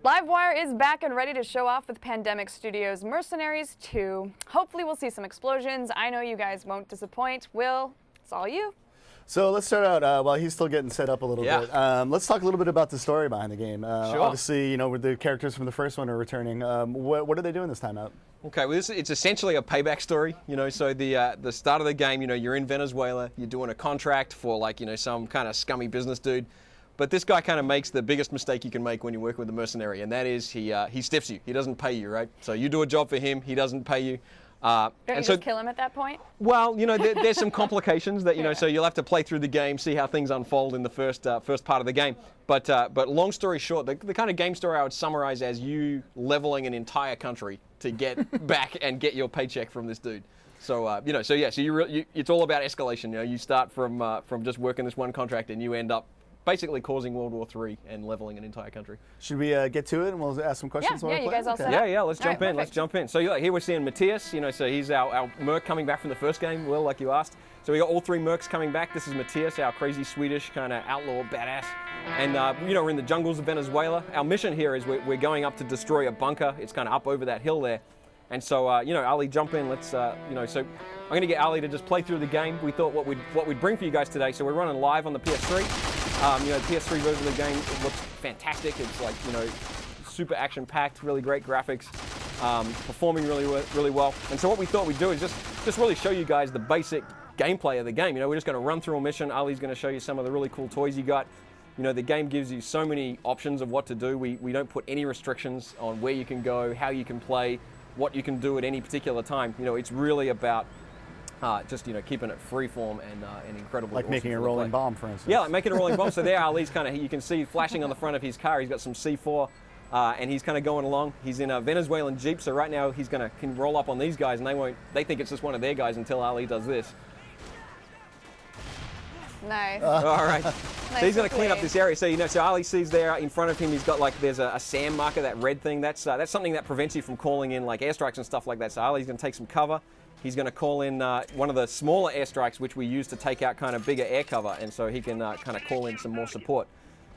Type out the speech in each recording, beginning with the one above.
Livewire is back and ready to show off with Pandemic Studios' Mercenaries 2. Hopefully we'll see some explosions. I know you guys won't disappoint. Will, it's all you. So let's start out, while he's still getting set up a little bit, let's talk a little bit about the story behind the game. Sure. Obviously, you know, with the characters from the first one are returning. What are they doing this time out? Okay, well, it's essentially a payback story, you know, so the start of the game, you know, you're in Venezuela, you're doing a contract for, like, you know, some kind of scummy business dude, but this guy kind of makes the biggest mistake you can make when you work with a mercenary, and that is he stiffs you. He doesn't pay you, right? So you do a job for him, he doesn't pay you. Don't you just kill him at that point? Well, you know, there's some complications that, you know, so you'll have to play through the game, see how things unfold in the first part of the game. But long story short, the kind of game story I would summarize as you leveling an entire country to get back and get your paycheck from this dude. So, you know, so it's all about escalation. You know, you start from just working this one contract and you end up basically causing World War III and leveling an entire country. Should we get to it and we'll ask some questions? Yeah, you guys all set up? Yeah, let's jump in. Let's jump in. So here we're seeing Matthias, you know, so he's our merc coming back from the first game, Will, like you asked. So we got all three mercs coming back. This is Matthias, our crazy Swedish kind of outlaw badass. And, you know, we're in the jungles of Venezuela. Our mission here is we're going up to destroy a bunker. It's kind of up over that hill there. And so, you know, Ali, jump in. Let's, you know, so I'm going to get Ali to just play through the game. We thought what we'd bring for you guys today. So we're running live on the PS3. You know, the PS3 version of the game, it looks fantastic. It's like, you know, super action-packed, really great graphics, performing really well. And so what we thought we'd do is just really show you guys the basic gameplay of the game. You know, we're just going to run through a mission. Ali's going to show you some of the really cool toys you got. You know, the game gives you so many options of what to do. We don't put any restrictions on where you can go, how you can play, what you can do at any particular time. You know, it's really about just, you know, keeping it freeform and incredibly like awesome making a rolling bomb, for instance. Yeah, like making a rolling bomb. So there, Ali's kind of, you can see flashing on the front of his car. He's got some C4, and he's kind of going along. He's in a Venezuelan Jeep, so right now he's can roll up on these guys, and they think it's just one of their guys until Ali does this. Nice. All right. Nice, So he's going to clean up this area. So, you know, so Ali sees there in front of him, he's got like, there's a SAM marker, that red thing. That's something that prevents you from calling in like airstrikes and stuff like that. So Ali's going to take some cover. He's going to call in one of the smaller airstrikes, which we use to take out kind of bigger air cover, and so he can kind of call in some more support.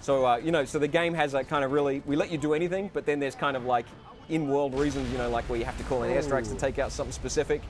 So, you know, so the game has a kind of really, we let you do anything, but then there's kind of like in-world reasons, you know, like where you have to call in airstrikes to take out something specific.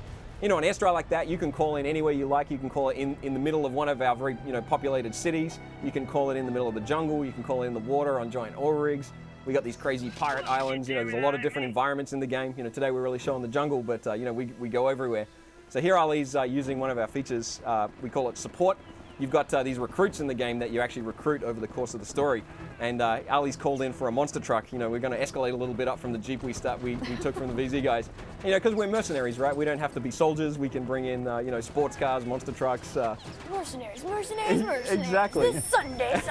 You know, an airstrike like that, you can call in anywhere you like. You can call it in the middle of one of our very, you know, populated cities. You can call it in the middle of the jungle. You can call it in the water on giant oil rigs. We got these crazy pirate islands. You know, there's a lot of different environments in the game. You know, today we're really showing the jungle, but, you know, we go everywhere. So here Ali's using one of our features. We call it support. You've got these recruits in the game that you actually recruit over the course of the story. And Ali's called in for a monster truck. You know, we're going to escalate a little bit up from the Jeep we took from the VZ guys. You know, because we're mercenaries, right? We don't have to be soldiers. We can bring in, you know, sports cars, monster trucks. Mercenaries. Exactly. This Sunday.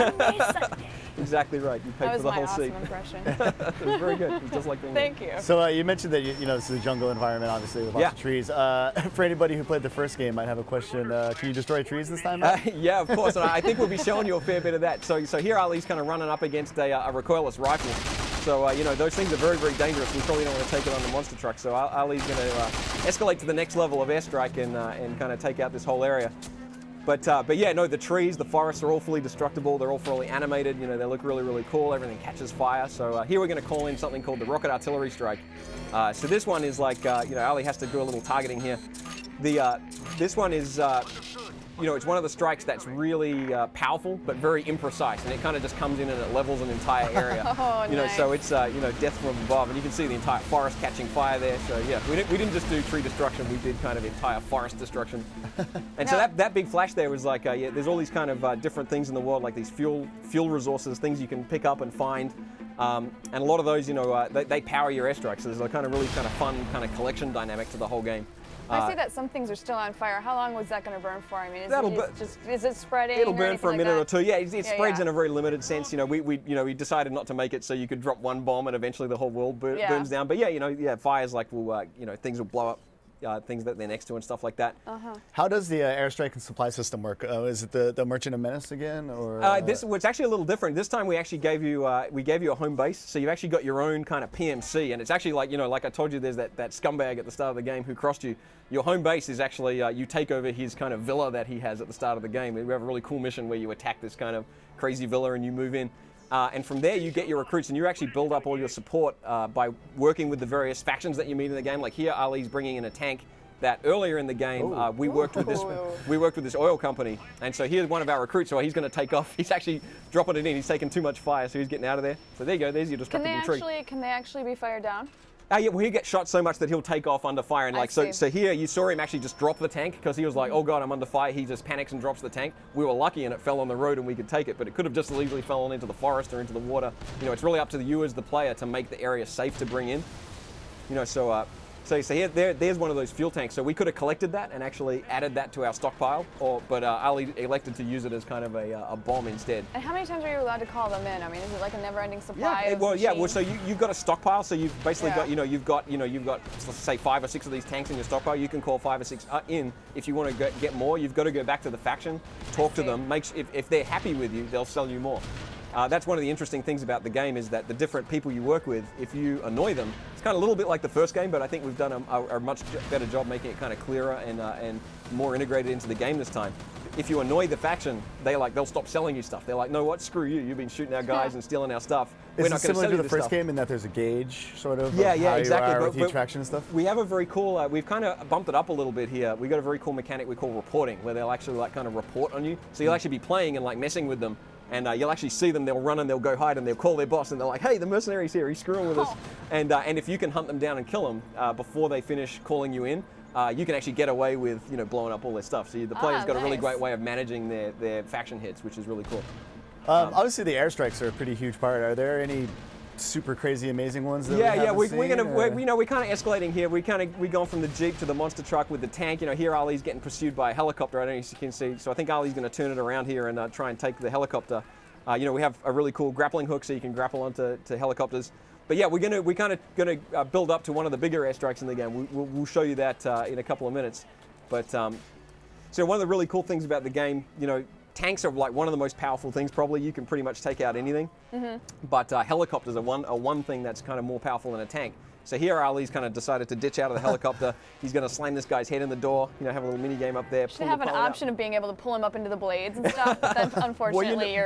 Exactly right. You paid for the whole seat. That was my awesome impression. It was very good. It was just like being Thank you. So you mentioned that, you know, this is a jungle environment, obviously, with lots of trees. For anybody who played the first game, might have a question. Can you destroy trees this time? Yeah, of course. And I think we'll be showing you a fair bit of that. So here Ali's kind of running up against a recoilless rifle. So, you know, those things are very, very dangerous. We probably don't want to take it on the monster truck. So Ali's going to escalate to the next level of airstrike and kind of take out this whole area. But yeah, no, the trees, the forests are all fully destructible. They're all fully animated. You know, they look really, really cool. Everything catches fire. So here we're going to call in something called the rocket artillery strike. So this one is like, you know, Ali has to do a little targeting here. This one is, you know, it's one of the strikes that's really powerful, but very imprecise, and it kind of just comes in and it levels an entire area. Oh, you know, nice. so it's, you know, death from above, and you can see the entire forest catching fire there. So yeah, we didn't just do tree destruction, we did kind of entire forest destruction. And so that big flash there was like, yeah, there's all these kind of different things in the world, like these fuel resources, things you can pick up and find. And a lot of those, you know, they power your airstrikes. So there's a kind of really kind of fun kind of collection dynamic to the whole game. I see that some things are still on fire. How long was that going to burn for? I mean, is it spreading? It'll burn for a minute or two. Yeah, it spreads yeah. in a very limited sense. You know, we decided not to make it so you could drop one bomb and eventually the whole world burns down. But yeah, you know, yeah, fires like will, you know, things will blow up. Things that they're next to and stuff like that. How does the airstrike and supply system work? Is it the Merchant of Menace again, or it's actually a little different. This time we actually gave you a home base, so you've actually got your own kind of PMC, and it's actually like, you know, like I told you, there's that scumbag at the start of the game who crossed you. Your home base is actually you take over his kind of villa that he has at the start of the game. We have a really cool mission where you attack this kind of crazy villa and you move in. And from there, you get your recruits, and you actually build up all your support by working with the various factions that you meet in the game. Like here, Ali's bringing in a tank that earlier in the game we worked with this oil company, and so here's one of our recruits. So he's going to take off. He's actually dropping it in. He's taking too much fire, so he's getting out of there. So there you go. There's your destructible tree. Can they actually be fired down? Yeah, well, he gets shot so much that he'll take off under fire, and like so here you saw him actually just drop the tank because he was like, oh god, I'm under fire. He just panics and drops the tank. We were lucky and it fell on the road and we could take it, but it could have just as easily fallen into the forest or into the water. You know, it's really up to you as the player to make the area safe to bring in. You know, so here, there's one of those fuel tanks. So we could have collected that and actually added that to our stockpile, but Ali elected to use it as kind of a bomb instead. And how many times are you allowed to call them in? I mean, is it like a never-ending supply? Well, so you've got a stockpile. So you've basically got, you've got let's say 5 or 6 of these tanks in your stockpile. You can call 5 or 6 in. If you want to get more, you've got to go back to the faction, talk to them. If they're happy with you, they'll sell you more. That's one of the interesting things about the game is that the different people you work with, if you annoy them, it's kind of a little bit like the first game, but I think we've done a much better job making it kind of clearer and more integrated into the game this time. If you annoy the faction, they'll stop selling you stuff. They're like, no, what? Screw you. You've been shooting our guys and stealing our stuff. Is it similar to the first game in that there's a gauge, sort of? Yeah, exactly. You are with each faction and stuff. We have a very cool. We've kind of bumped it up a little bit here. We've got a very cool mechanic we call reporting, where they'll actually like kind of report on you. So you'll actually be playing and like messing with them. And you'll actually see them, they'll run and they'll go hide and they'll call their boss and they're like, hey, the mercenary's here, he's screwing with us. And if you can hunt them down and kill them before they finish calling you in, you can actually get away with blowing up all their stuff. So the player's got a really great way of managing their faction hits, which is really cool. Obviously the airstrikes are a pretty huge part. Are there any super crazy amazing ones that we're kind of escalating here. We're going from the Jeep to the monster truck with the tank. Here Ali's getting pursued by a helicopter. I don't know if you can see. So I think Ali's going to turn it around here and try and take the helicopter. We have a really cool grappling hook so you can grapple onto helicopters. But yeah, we're kind of going to build up to one of the bigger airstrikes in the game. We'll show you that in a couple of minutes. But so one of the really cool things about the game, tanks are like one of the most powerful things. Probably you can pretty much take out anything. But helicopters are one thing that's kind of more powerful than a tank. So here Ali's kind of decided to ditch out of the helicopter. He's going to slam this guy's head in the door. Have a little mini game up there. Should have an option of being able to pull him up into the blades and stuff. But then unfortunately,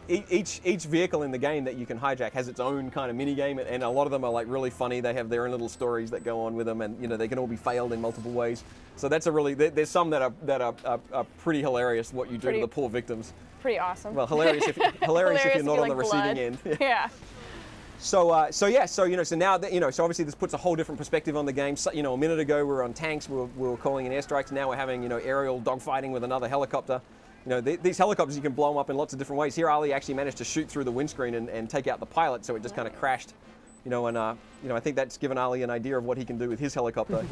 each vehicle in the game that you can hijack has its own kind of mini game, and a lot of them are like really funny. They have their own little stories that go on with them, and they can all be failed in multiple ways. So that's there's some that are pretty hilarious. What you do to the poor victims. Pretty awesome. Well, hilarious if you're not on the receiving end. Yeah. So now that so obviously this puts a whole different perspective on the game. So, a minute ago we were on tanks, we were calling in airstrikes. Now we're having aerial dogfighting with another helicopter. These helicopters, you can blow them up in lots of different ways. Here, Ali actually managed to shoot through the windscreen and take out the pilot, so it just kind of crashed. I think that's given Ali an idea of what he can do with his helicopter.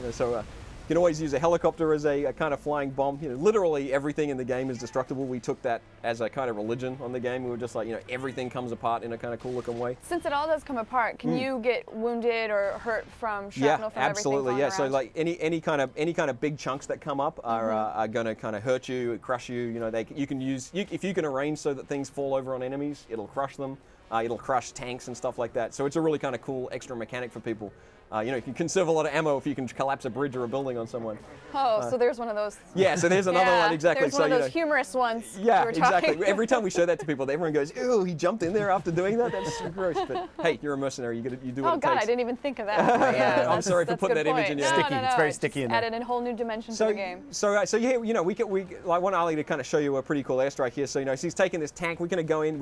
You can always use a helicopter as a kind of flying bomb. Literally everything in the game is destructible. We took that as a kind of religion on the game. We were just like, everything comes apart in a kind of cool looking way. Since it all does come apart, can you get wounded or hurt from shrapnel from absolutely. everything So like any kind of big chunks that come up are going to kind of hurt you, crush you. If you can arrange so that things fall over on enemies, it'll crush them. It'll crush tanks and stuff like that. So it's a really kind of cool extra mechanic for people. You can conserve a lot of ammo if you can collapse a bridge or a building on someone. Oh, so there's one of those. Yeah, so there's another one, exactly. There's one of those humorous ones. Yeah, exactly. Every time we show that to people, everyone goes, "Ew, he jumped in there after doing that? That's so gross." But hey, you're a mercenary. You do what it takes. Oh God, I didn't even think of that. Yeah, I'm sorry for putting that image in your sticky. No, it's very sticky in there. Added a whole new dimension to the game. So yeah, I want Ali to kind of show you a pretty cool airstrike here. So so he's taking this tank. We're going to go in.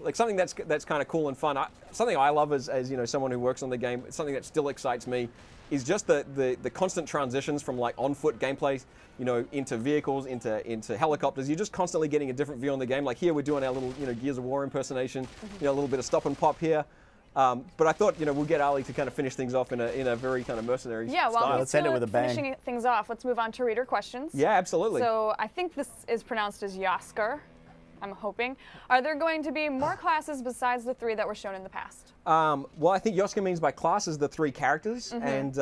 Like something that's kind of cool and fun. Something I love as someone who works on the game. Something that still excites me is just the constant transitions from like on-foot gameplay, into vehicles, into helicopters. You're just constantly getting a different view on the game. Like here, we're doing our little, Gears of War impersonation, a little bit of stop and pop here. But I thought, we'll get Ali to kind of finish things off in a very kind of mercenary style. Let's end it with a bang. Finishing things off, let's move on to reader questions. Yeah, absolutely. So I think this is pronounced as Yaskar. I'm hoping. Are there going to be more classes besides the 3 that were shown in the past? Well, I think Yoska means by classes the 3 characters, and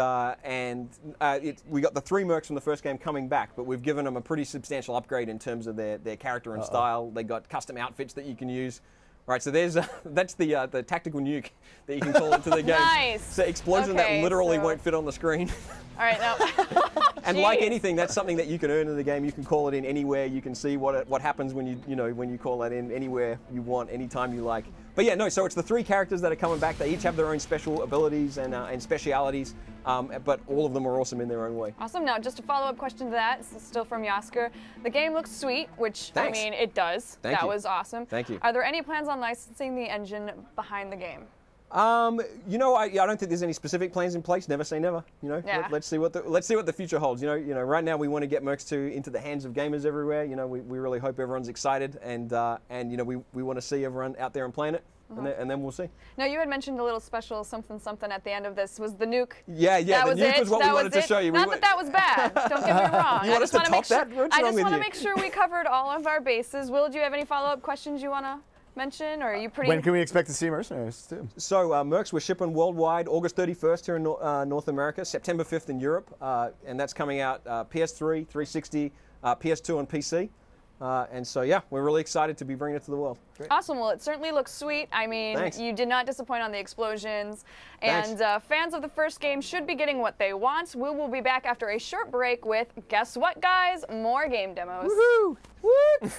we got the 3 mercs from the first game coming back, but we've given them a pretty substantial upgrade in terms of their character and style. They got custom outfits that you can use. Right, so that's the tactical nuke that you can call into the game. Nice. So explosion that literally won't fit on the screen. All right, now. And like Jeez. anything, that's something that you can earn in the game. You can call it in anywhere. You can see what happens when you call that in anywhere you want, anytime you like. But yeah, no. So it's the 3 characters that are coming back. They each have their own special abilities and specialities, but all of them are awesome in their own way. Awesome. Now, just a follow-up question to that, still from Yasker. The game looks sweet, which, Thanks. I mean, it does. Thank that you. was awesome. Thank you. Are there any plans on licensing the engine behind the game? I don't think there's any specific plans in place. Never say never. Yeah. Let's see what the future holds. Right now we want to get Mercs 2 into the hands of gamers everywhere. We really hope everyone's excited, and we want to see everyone out there and playing it, and then we'll see. Now, you had mentioned a little special something at the end of this. Was the nuke? Yeah. That The was nuke it? was what That we wanted was to show you. Not that was bad. Don't get me wrong. You want us to top that? What's I wrong just with want to you? make sure we covered all of our bases. Will, do you have any follow-up questions you want to mention, or are you pretty? When can we expect to see Mercenaries too? So Mercs, we're shipping worldwide August 31st here in North America, September 5th in Europe, and that's coming out PS3, 360, PS2, and PC. And so, yeah, we're really excited to be bringing it to the world. Great. Awesome. Well, it certainly looks sweet. I mean, Thanks. you did not disappoint on the explosions. Thanks. And fans of the first game should be getting what they want. We will be back after a short break with, guess what, guys? More game demos. Woohoo! Woo!